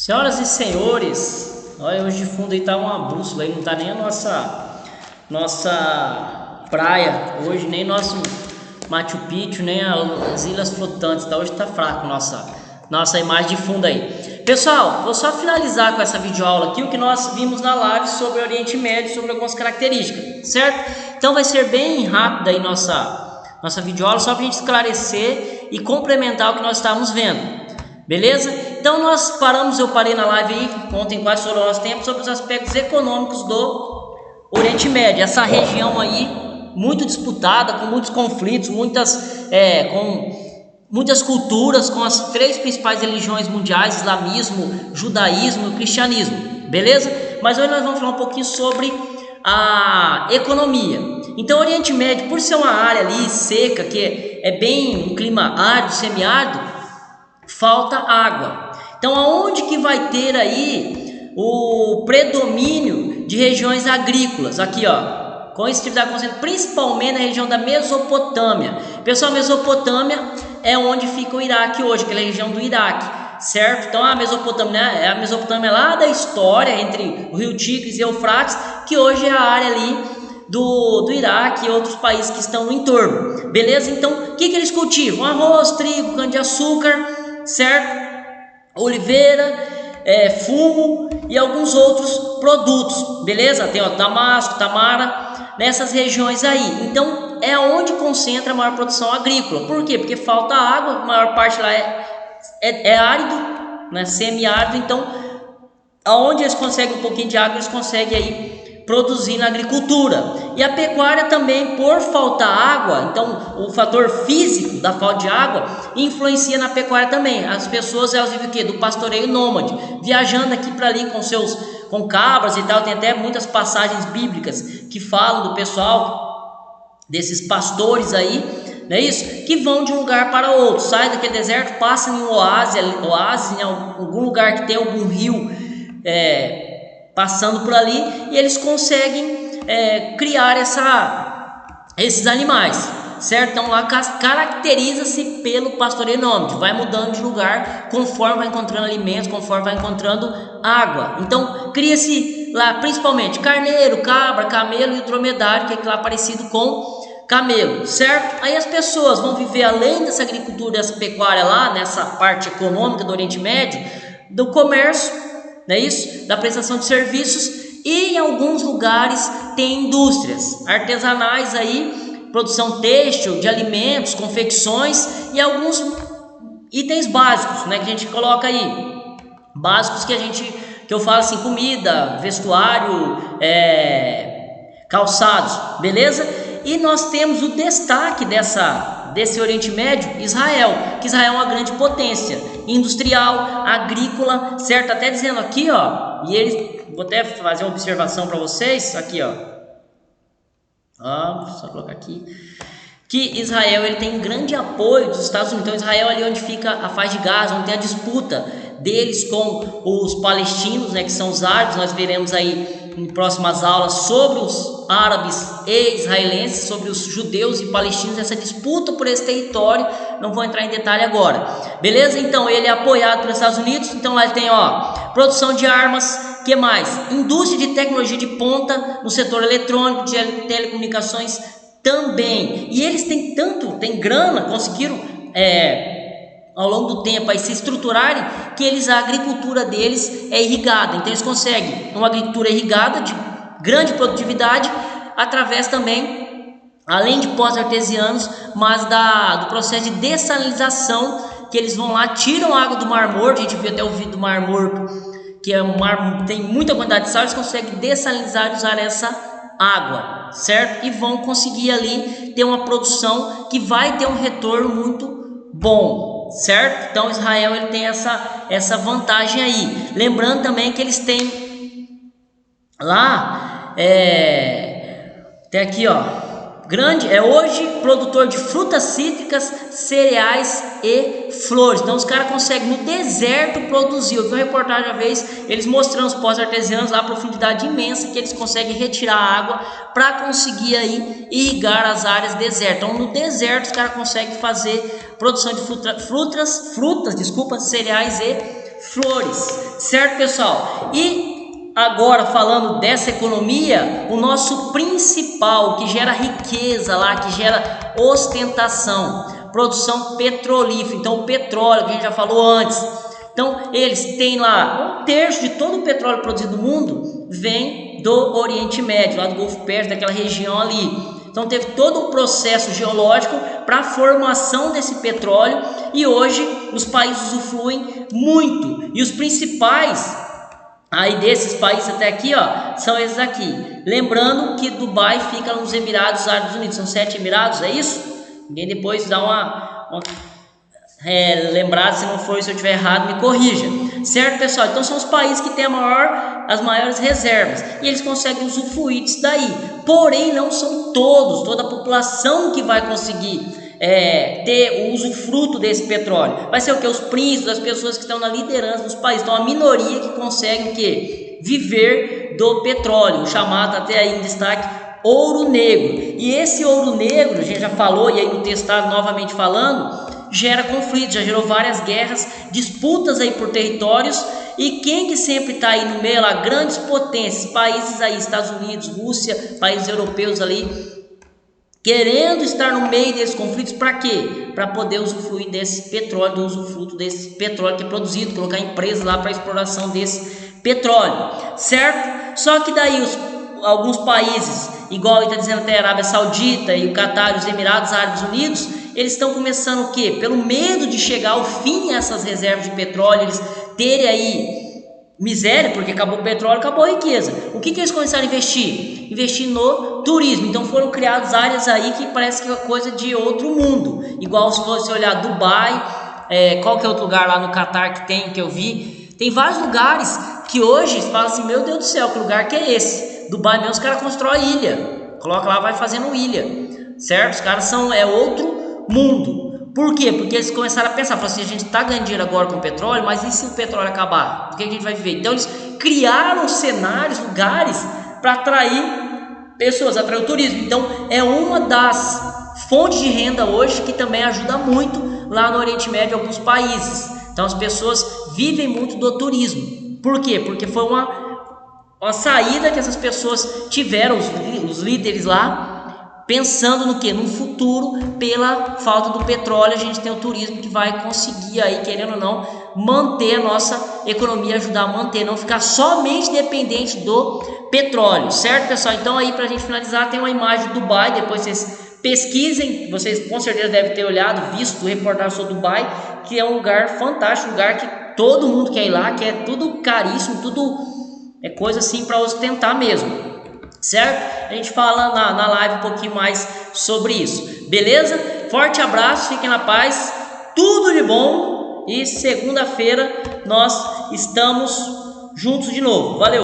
Senhoras e senhores, olha, hoje de fundo aí tá uma bússola, aí não tá nem a nossa praia, hoje nem nosso Machu Picchu, nem as ilhas flotantes, tá? Hoje tá fraco nossa imagem de fundo aí. Pessoal, vou só finalizar com essa videoaula aqui o que nós vimos na live sobre o Oriente Médio, sobre algumas características, certo? Então vai ser bem rápida aí nossa videoaula, só pra gente esclarecer e complementar o que nós estávamos vendo. Beleza? Então eu parei na live aí, ontem quase sobre o nosso tempo, sobre os aspectos econômicos do Oriente Médio. Essa região aí, muito disputada, com muitos conflitos, com muitas culturas, com as três principais religiões mundiais, islamismo, judaísmo e cristianismo. Beleza? Mas hoje nós vamos falar um pouquinho sobre a economia. Então o Oriente Médio, por ser uma área ali seca, que é bem um clima árido, semiárido, falta água. Então aonde que vai ter aí o predomínio de regiões agrícolas? Aqui, ó, com isso que está acontecendo principalmente na região da Mesopotâmia. Pessoal, Mesopotâmia é onde fica o Iraque hoje, aquela região do Iraque, certo? Então a Mesopotâmia, né? A Mesopotâmia lá da história, entre o rio Tigres e Eufrates, que hoje é a área ali do Iraque e outros países que estão no entorno. Beleza? Então o que eles cultivam? Arroz, trigo, cana-de-açúcar, certo? Oliveira, fumo e alguns outros produtos, beleza? Tem o damasco, tamara, nessas regiões aí. Então é onde concentra a maior produção agrícola. Por quê? Porque falta água, a maior parte lá é árido, né? Semiárido. Então aonde eles conseguem um pouquinho de água, eles conseguem aí produzir na agricultura. E a pecuária também, por faltar água, então o fator físico da falta de água influencia na pecuária também. As pessoas, elas vivem o quê? Do pastoreio nômade, viajando aqui para ali com cabras e tal. Tem até muitas passagens bíblicas que falam do pessoal, desses pastores aí, não é isso? Que vão de um lugar para outro, sai daquele deserto, passam em um oásis, em algum lugar que tem algum rio passando por ali, e eles conseguem criar esses animais, certo? Então lá caracteriza-se pelo pastoreio nômade, vai mudando de lugar conforme vai encontrando alimentos, conforme vai encontrando água. Então cria-se lá principalmente carneiro, cabra, camelo e dromedário, que é lá parecido com camelo, certo? Aí as pessoas vão viver além dessa agricultura, dessa pecuária lá, nessa parte econômica do Oriente Médio, do comércio, não é isso? Da prestação de serviços, e em alguns lugares tem indústrias artesanais aí, produção têxtil, de alimentos, confecções e alguns itens básicos, né, que a gente coloca aí, básicos que eu falo assim, comida, vestuário, calçados, beleza? E nós temos o destaque desse Oriente Médio, Israel, que Israel é uma grande potência industrial, agrícola, certo? Até dizendo aqui, ó, e eles, vou até fazer uma observação para vocês, aqui, ó, só colocar aqui, que Israel ele tem grande apoio dos Estados Unidos. Então Israel é ali onde fica a faixa de Gaza, onde tem a disputa deles com os palestinos, né, que são os árabes. Nós veremos aí em próximas aulas sobre os árabes e israelenses, sobre os judeus e palestinos, essa disputa por esse território. Não vou entrar em detalhe agora, beleza? Então ele é apoiado pelos Estados Unidos. Então lá ele tem, ó, produção de armas, que mais? Indústria de tecnologia de ponta no setor eletrônico, de telecomunicações também. E eles têm grana, conseguiram ao longo do tempo aí se estruturarem, que a agricultura deles é irrigada. Então eles conseguem uma agricultura irrigada de grande produtividade, através também, além de poços artesianos, mas do processo de dessalinização, que eles vão lá, tiram a água do Mar Morto. A gente viu até o vídeo do Mar Morto, que é um mar, tem muita quantidade de sal. Eles conseguem dessalinizar e usar essa água, certo? E vão conseguir ali ter uma produção que vai ter um retorno muito bom, certo? Então Israel ele tem essa vantagem aí. Lembrando também que eles têm lá, tem aqui, ó, hoje produtor de frutas cítricas, cereais e flores. Então os caras conseguem no deserto produzir. Eu vi uma reportagem uma vez, eles mostrando os poços artesianos lá, a profundidade imensa que eles conseguem retirar água para conseguir aí irrigar as áreas desertas. Então no deserto os caras conseguem fazer produção de frutas, cereais e flores, certo, pessoal? E agora falando dessa economia, o nosso principal que gera riqueza lá, que gera ostentação, produção petrolífera. Então o petróleo que a gente já falou antes, então eles têm lá 1/3 de todo o petróleo produzido no mundo vem do Oriente Médio, lá do Golfo Pérsico, daquela região ali. Então teve todo um processo geológico para a formação desse petróleo e hoje os países usufruem muito. E os principais aí desses países até aqui, ó, são esses aqui. Lembrando que Dubai fica nos Emirados Árabes Unidos, são 7 Emirados, é isso? Ninguém depois dá uma lembrado, se não for, se eu estiver errado, me corrija, certo, pessoal? Então são os países que têm as maiores reservas e eles conseguem usufruir disso daí, porém não são toda a população que vai conseguir ter o usufruto desse petróleo. Vai ser o que? Os príncipes, as pessoas que estão na liderança dos países. Então a minoria que consegue o que? Viver do petróleo, chamado até aí em destaque ouro negro. E esse ouro negro, a gente já falou, e aí no testado novamente falando, gera conflitos, já gerou várias guerras, disputas aí por territórios. E quem que sempre está aí no meio lá? Grandes potências, países aí, Estados Unidos, Rússia, países europeus ali, querendo estar no meio desses conflitos. Para quê? Para poder usufruir desse petróleo, do usufruto desse petróleo que é produzido, colocar empresas lá para exploração desse petróleo, certo? Só que daí alguns países, igual está dizendo até a Arábia Saudita e o Catar, os Emirados Árabes Unidos, eles estão começando o quê? Pelo medo de chegar ao fim essas reservas de petróleo, eles terem aí miséria, porque acabou o petróleo, acabou a riqueza. O que eles começaram a investir? Investir no turismo. Então foram criadas áreas aí que parece que é coisa de outro mundo. Igual se você olhar Dubai, qual que é outro lugar lá no Catar que eu vi? Tem vários lugares que hoje você fala assim, meu Deus do céu, que lugar que é esse? Dubai mesmo, os caras constroem ilha. Coloca lá, vai fazendo ilha. Certo? Os caras são outro mundo. Por quê? Porque eles começaram a pensar, falaram assim, a gente está ganhando dinheiro agora com o petróleo, mas e se o petróleo acabar? O que a gente vai viver? Então eles criaram cenários, lugares para atrair pessoas, atrair o turismo. Então é uma das fontes de renda hoje que também ajuda muito lá no Oriente Médio, alguns países. Então as pessoas vivem muito do turismo. Por quê? Porque foi uma saída que essas pessoas tiveram, os líderes lá, pensando no que? No futuro, pela falta do petróleo, a gente tem o turismo que vai conseguir aí, querendo ou não, manter a nossa economia, ajudar a manter, não ficar somente dependente do petróleo, certo, pessoal? Então aí, pra gente finalizar, tem uma imagem de Dubai, depois vocês pesquisem, vocês com certeza devem ter olhado, visto reportagem sobre Dubai, que é um lugar fantástico, um lugar que todo mundo quer ir lá, que é tudo caríssimo, tudo é coisa assim para ostentar mesmo. Certo? A gente fala na live um pouquinho mais sobre isso. Beleza? Forte abraço, fiquem na paz, tudo de bom. E segunda-feira nós estamos juntos de novo. Valeu!